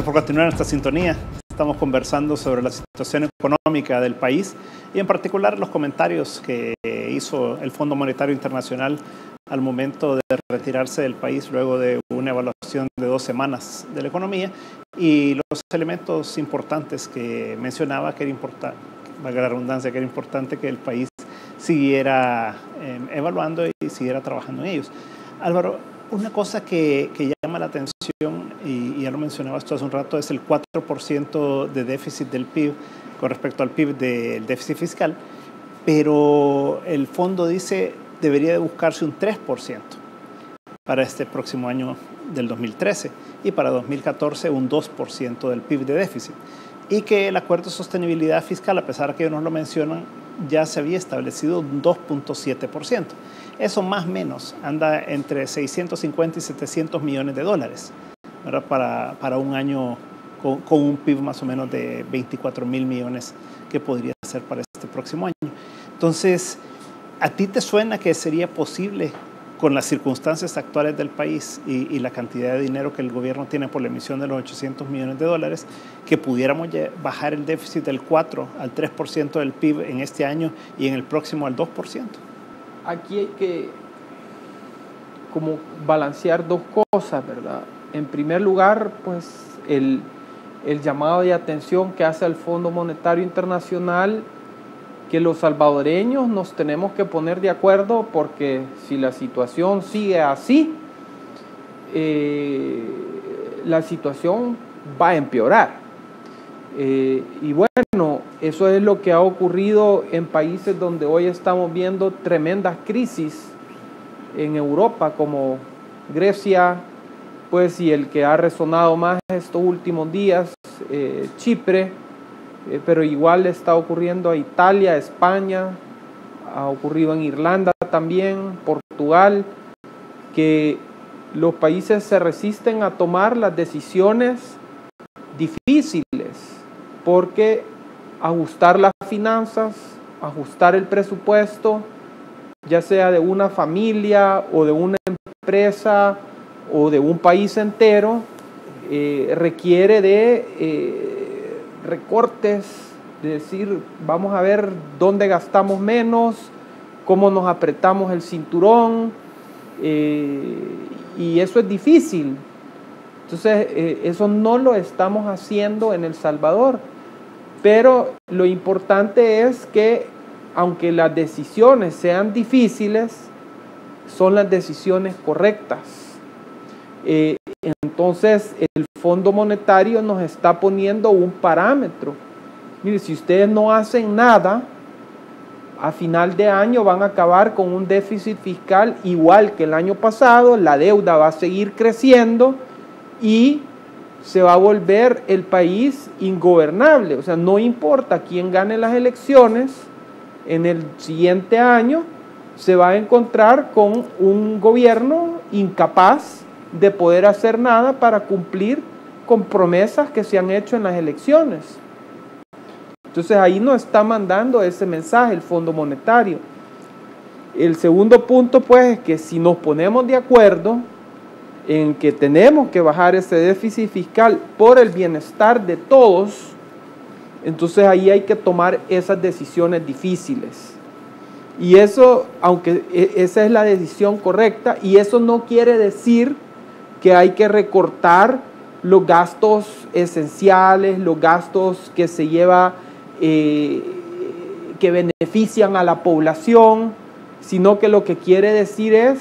por continuar en esta sintonía. Estamos conversando sobre la situación económica del país y en particular los comentarios que hizo el Fondo Monetario Internacional al momento de retirarse del país luego de una evaluación de 2 semanas de la economía y los elementos importantes que mencionaba que era importante, valga la redundancia, que era importante que el país siguiera evaluando y siguiera trabajando en ellos. Álvaro, una cosa que llama la atención, y ya lo mencionabas tú hace un rato, es el 4% de déficit del PIB con respecto al PIB del déficit fiscal, pero el fondo dice debería de buscarse un 3% para este próximo año del 2013 y para 2014 un 2% del PIB de déficit. Y que el acuerdo de sostenibilidad fiscal, a pesar de que ellos no lo mencionan, ya se había establecido un 2.7%. Eso más o menos anda entre 650 y 700 millones de dólares, ¿verdad? Para un año con un PIB más o menos de 24 mil millones que podría ser para este próximo año. Entonces, ¿a ti te suena que sería posible, con las circunstancias actuales del país y la cantidad de dinero que el gobierno tiene por la emisión de los 800 millones de dólares, que pudiéramos bajar el déficit del 4 al 3% del PIB en este año y en el próximo al 2%? Aquí hay que como balancear dos cosas, ¿verdad? En primer lugar, pues el llamado de atención que hace el Fondo Monetario Internacional, que los salvadoreños nos tenemos que poner de acuerdo porque si la situación sigue así, la situación va a empeorar. Y bueno, eso es lo que ha ocurrido en países donde hoy estamos viendo tremendas crisis en Europa, como Grecia, pues, y el que ha resonado más estos últimos días, Chipre, pero igual está ocurriendo a Italia, a España, ha ocurrido en Irlanda también, Portugal, que los países se resisten a tomar las decisiones difíciles, porque ajustar las finanzas, ajustar el presupuesto, ya sea de una familia o de una empresa o de un país entero, requiere de recortes, de decir, vamos a ver dónde gastamos menos, cómo nos apretamos el cinturón, y eso es difícil. Entonces, eso no lo estamos haciendo en El Salvador, pero lo importante es que, aunque las decisiones sean difíciles, son las decisiones correctas. Entonces, el Fondo Monetario nos está poniendo un parámetro. Mire, si ustedes no hacen nada, a final de año van a acabar con un déficit fiscal igual que el año pasado, la deuda va a seguir creciendo y se va a volver el país ingobernable. O sea, no importa quién gane las elecciones, en el siguiente año se va a encontrar con un gobierno incapaz de poder hacer nada para cumplir con promesas que se han hecho en las elecciones. Entonces ahí nos está mandando ese mensaje el Fondo Monetario. El segundo punto, pues, es que si nos ponemos de acuerdo en que tenemos que bajar ese déficit fiscal por el bienestar de todos, entonces ahí hay que tomar esas decisiones difíciles. Y eso, aunque esa es la decisión correcta, y eso no quiere decir que hay que recortar los gastos esenciales, los gastos que se lleva, que benefician a la población, sino que lo que quiere decir es,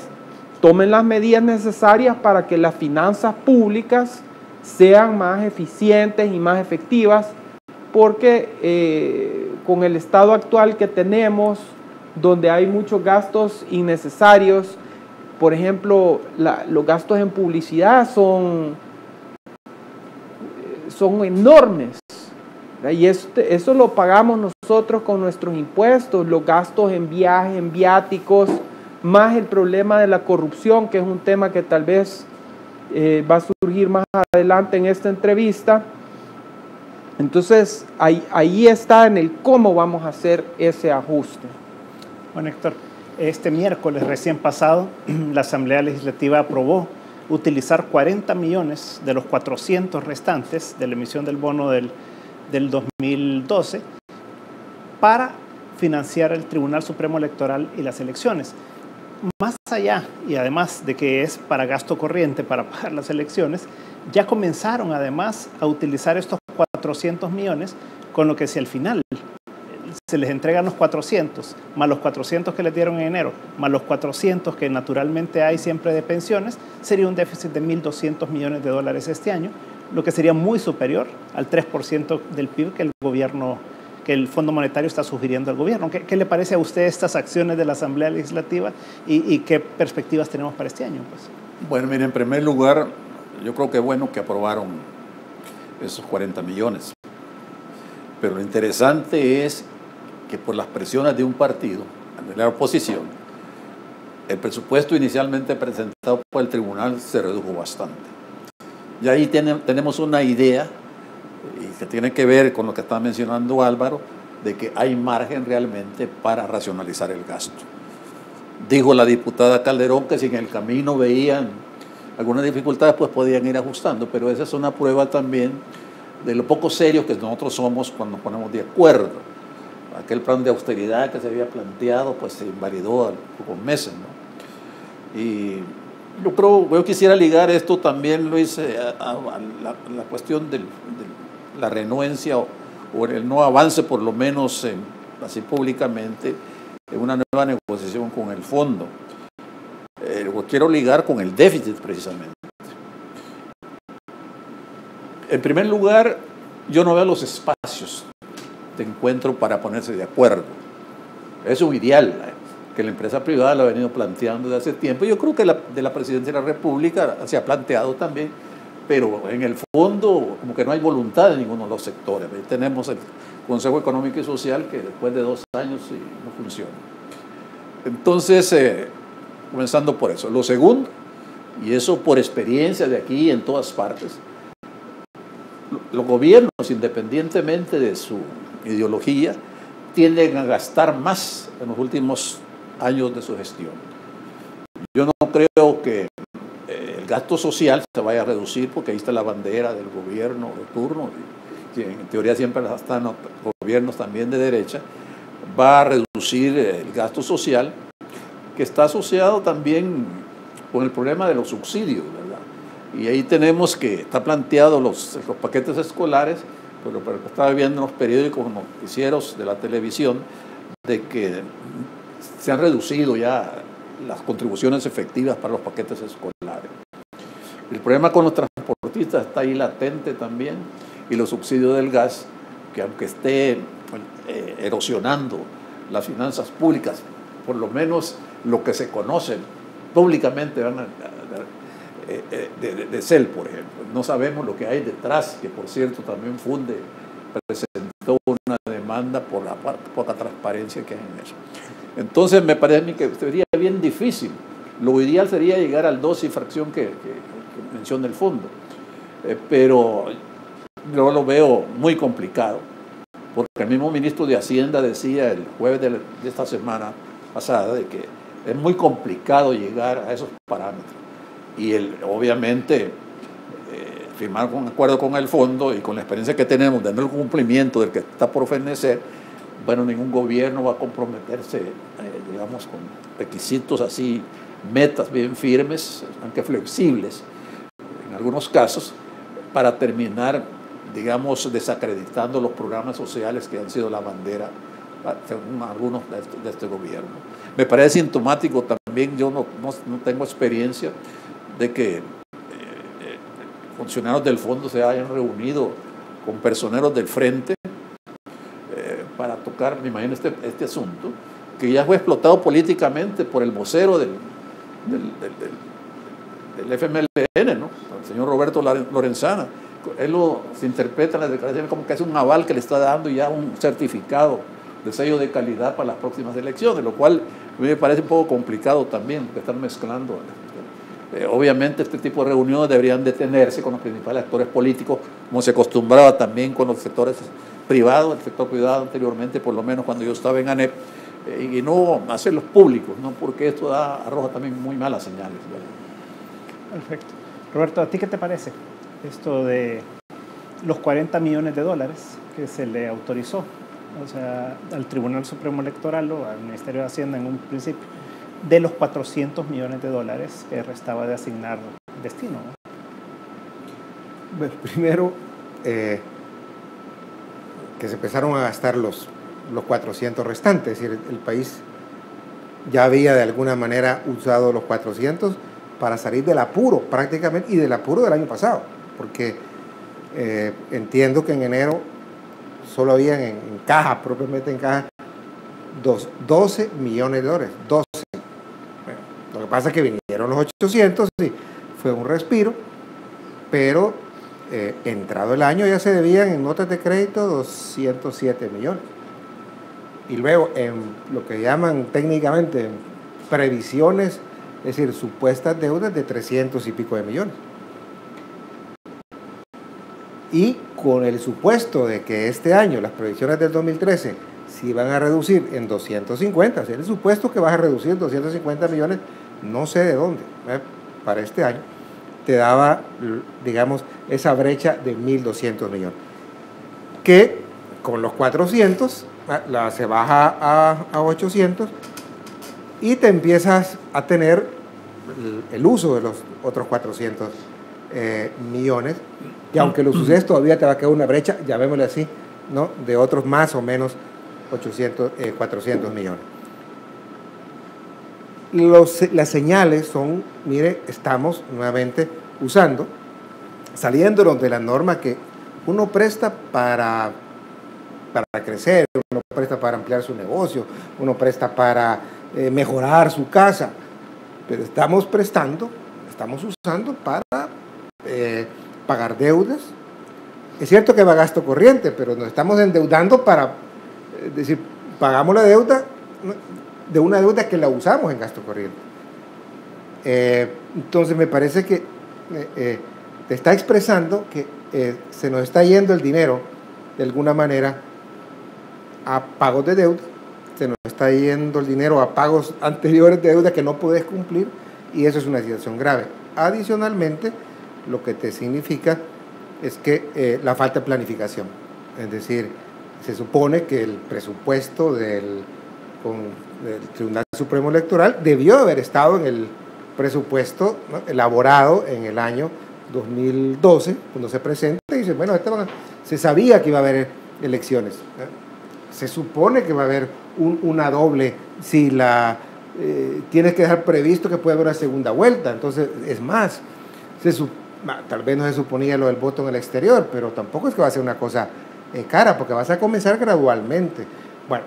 tomen las medidas necesarias para que las finanzas públicas sean más eficientes y más efectivas, porque con el estado actual que tenemos, donde hay muchos gastos innecesarios, por ejemplo, los gastos en publicidad son enormes, ¿verdad? Y eso lo pagamos nosotros con nuestros impuestos, los gastos en viajes, en viáticos, más el problema de la corrupción, que es un tema que tal vez va a surgir más adelante en esta entrevista. Entonces, ahí está en el cómo vamos a hacer ese ajuste. Bueno, Héctor, este miércoles recién pasado, la Asamblea Legislativa aprobó utilizar 40 millones de los 400 restantes de la emisión del bono del 2012 para financiar el Tribunal Supremo Electoral y las elecciones. Más allá, y además de que es para gasto corriente, para pagar las elecciones, ya comenzaron además a utilizar estos 400 millones, con lo que si al final se les entregan los 400, más los 400 que les dieron en enero, más los 400 que naturalmente hay siempre de pensiones, sería un déficit de 1.200 millones de dólares este año, lo que sería muy superior al 3% del PIB que el Fondo Monetario está sugiriendo al gobierno. ¿Qué le parece a usted estas acciones de la Asamblea Legislativa y qué perspectivas tenemos para este año? Pues? Bueno, mire, en primer lugar, yo creo que es bueno que aprobaron esos 40 millones. Pero lo interesante es que por las presiones de un partido, de la oposición, el presupuesto inicialmente presentado por el tribunal se redujo bastante. Y ahí tenemos una idea, y que tiene que ver con lo que está mencionando Álvaro, de que hay margen realmente para racionalizar el gasto. Dijo la diputada Calderón que si en el camino veían algunas dificultades, pues podían ir ajustando, pero esa es una prueba también de lo poco serios que nosotros somos cuando nos ponemos de acuerdo. Aquel plan de austeridad que se había planteado, pues se invalidó a pocos meses, ¿no? Y yo quisiera ligar esto también, Luis, a la cuestión de la renuencia o el no avance, por lo menos así públicamente, en una nueva negociación con el fondo. Lo quiero ligar con el déficit precisamente. En primer lugar, yo no veo los espacios de encuentro para ponerse de acuerdo. Es un ideal que la empresa privada lo ha venido planteando desde hace tiempo. Yo creo que de la Presidencia de la República se ha planteado también, pero en el fondo como que no hay voluntad de ninguno de los sectores. Ahí tenemos el Consejo Económico y Social que después de 2 años no funciona. Entonces, comenzando por eso. Lo segundo, y eso por experiencia de aquí en todas partes, los gobiernos, independientemente de su ideología, tienden a gastar más en los últimos años de su gestión. Yo no creo que el gasto social se vaya a reducir, porque ahí está la bandera del gobierno de turno, que en teoría siempre están los gobiernos también de derecha. Va a reducir el gasto social, que está asociado también con el problema de los subsidios, ¿verdad? Y ahí tenemos que está planteado los paquetes escolares, pero estaba viendo en los periódicos, noticieros de la televisión, de que se han reducido ya las contribuciones efectivas para los paquetes escolares. El problema con los transportistas está ahí latente también, y los subsidios del gas, que aunque esté erosionando las finanzas públicas, por lo menos lo que se conoce públicamente de CEL, por ejemplo. No sabemos lo que hay detrás, que por cierto también Funde presentó una demanda por la poca transparencia que hay en eso. Entonces me parece a mí que sería bien difícil. Lo ideal sería llegar al 2 y fracción que menciona el fondo, pero yo lo veo muy complicado, porque el mismo ministro de Hacienda decía el jueves de esta semana pasada de que es muy complicado llegar a esos parámetros. Y obviamente firmar un acuerdo con el fondo y con la experiencia que tenemos de no cumplimiento del que está por fenecer, bueno, ningún gobierno va a comprometerse, digamos, con requisitos así, metas bien firmes, aunque flexibles, en algunos casos, para terminar, digamos, desacreditando los programas sociales que han sido la bandera, según algunos de este gobierno. Me parece sintomático también, yo no tengo experiencia de que funcionarios del fondo se hayan reunido con personeros del frente para tocar, me imagino, este asunto, que ya fue explotado políticamente por el vocero del FMLN, ¿no? El señor Roberto Lorenzana. Él se interpreta en las declaraciones como que es un aval que le está dando ya un certificado de sello de calidad para las próximas elecciones, lo cual a mí me parece un poco complicado también, que están mezclando. Obviamente este tipo de reuniones deberían detenerse con los principales actores políticos, como se acostumbraba también con los sectores privados, el sector privado anteriormente, por lo menos cuando yo estaba en ANEP, y no hacerlos públicos, ¿no? Porque esto arroja también muy malas señales, ¿verdad? Perfecto. Roberto, ¿a ti qué te parece esto de los 40 millones de dólares que se le autorizó, o sea, al Tribunal Supremo Electoral o al Ministerio de Hacienda en un principio, de los 400 millones de dólares que restaba de asignar destino, ¿no? Bueno, primero, que se empezaron a gastar los 400 restantes, es decir, el país ya había de alguna manera usado los 400 para salir del apuro prácticamente, y del apuro del año pasado, porque entiendo que en enero solo habían en caja, propiamente en caja, 12 millones de dólares, 12. Bueno, lo que pasa es que vinieron los 800 y fue un respiro, pero entrado el año ya se debían en notas de crédito 207 millones. Y luego en lo que llaman técnicamente previsiones, es decir, supuestas deudas de 300 y pico de millones. Y con el supuesto de que este año las previsiones del 2013 se iban a reducir en 250, o sea, el supuesto que vas a reducir 250 millones, no sé de dónde, para este año, te daba, digamos, esa brecha de 1.200 millones, que con los 400 se baja a 800 y te empiezas a tener el uso de los otros 400 millones, y aunque los uses todavía te va a quedar una brecha, llamémosle así, ¿no?, de otros más o menos 400 millones. Las señales son, mire, estamos nuevamente saliéndonos de la norma que uno presta para crecer, uno presta para ampliar su negocio, uno presta para mejorar su casa, pero estamos usando para pagar deudas. Es cierto que va a gasto corriente, pero nos estamos endeudando para decir, pagamos la deuda de una deuda que la usamos en gasto corriente. Entonces me parece que te está expresando que se nos está yendo el dinero de alguna manera a pagos de deuda, se nos está yendo el dinero a pagos anteriores de deuda que no puedes cumplir, y eso es una situación grave. Adicionalmente, lo que te significa es que la falta de planificación, es decir, se supone que el presupuesto del Tribunal Supremo Electoral debió haber estado en el presupuesto, ¿no?, elaborado en el año 2012, cuando se presenta y dice, bueno, se sabía que iba a haber elecciones, ¿no? Se supone que va a haber una doble, si tienes que dejar previsto que puede haber una segunda vuelta. Entonces, es más, tal vez no se suponía lo del voto en el exterior, pero tampoco es que va a ser una cosa cara, porque vas a comenzar gradualmente. Bueno,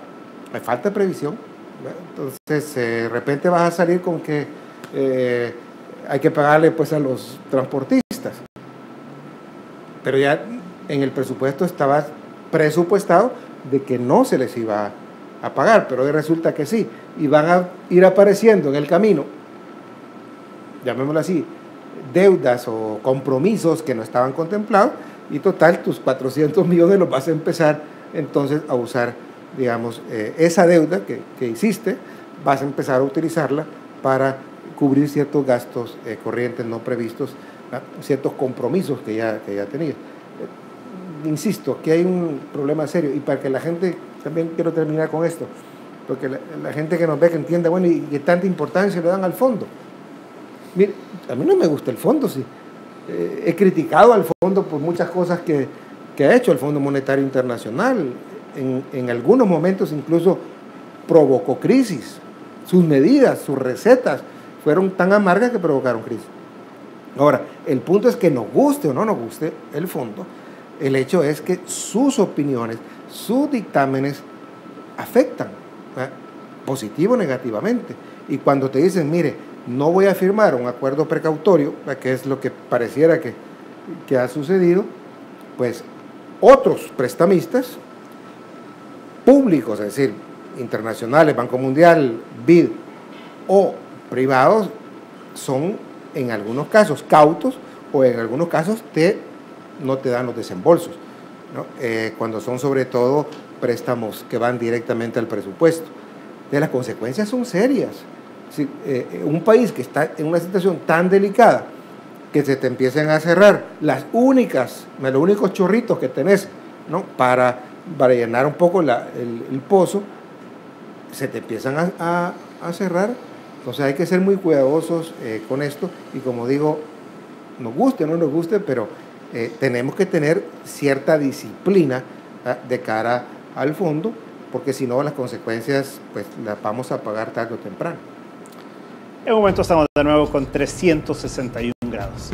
me falta previsión, ¿no? Entonces de repente vas a salir con que hay que pagarle pues a los transportistas, pero ya en el presupuesto estaba presupuestado de que no se les iba a pagar, pero hoy resulta que sí, y van a ir apareciendo en el camino, llamémoslo así, deudas o compromisos que no estaban contemplados, y total, tus 400 millones los vas a empezar entonces a usar, digamos, esa deuda que hiciste, vas a empezar a utilizarla para cubrir ciertos gastos corrientes no previstos, ciertos compromisos que ya tenías. Insisto, que hay un problema serio, y para que la gente, también quiero terminar con esto, porque la gente que nos ve, que entienda, bueno, y qué tanta importancia le dan al fondo. Mire, a mí no me gusta el fondo, sí. He criticado al fondo por muchas cosas que ha hecho el Fondo Monetario Internacional. En algunos momentos incluso provocó crisis. Sus medidas, sus recetas fueron tan amargas que provocaron crisis. Ahora, el punto es que nos guste o no nos guste el fondo, el hecho es que sus opiniones, sus dictámenes afectan, positivo o negativamente. Y cuando te dicen, mire, no voy a firmar un acuerdo precautorio, que es lo que pareciera que ha sucedido, pues otros prestamistas públicos, es decir, internacionales, Banco Mundial, BID, o privados, son en algunos casos cautos, o en algunos casos no te dan los desembolsos, ¿no? Cuando son sobre todo préstamos que van directamente al presupuesto. Las consecuencias son serias. Un país que está en una situación tan delicada que se te empiecen a cerrar los únicos chorritos que tenés, ¿no? para llenar un poco el pozo, se te empiezan a cerrar. Entonces hay que ser muy cuidadosos con esto, y como digo, nos guste o no nos guste, pero tenemos que tener cierta disciplina de cara al fondo, porque si no las consecuencias pues las vamos a pagar tarde o temprano. En un momento estamos de nuevo con 361 grados.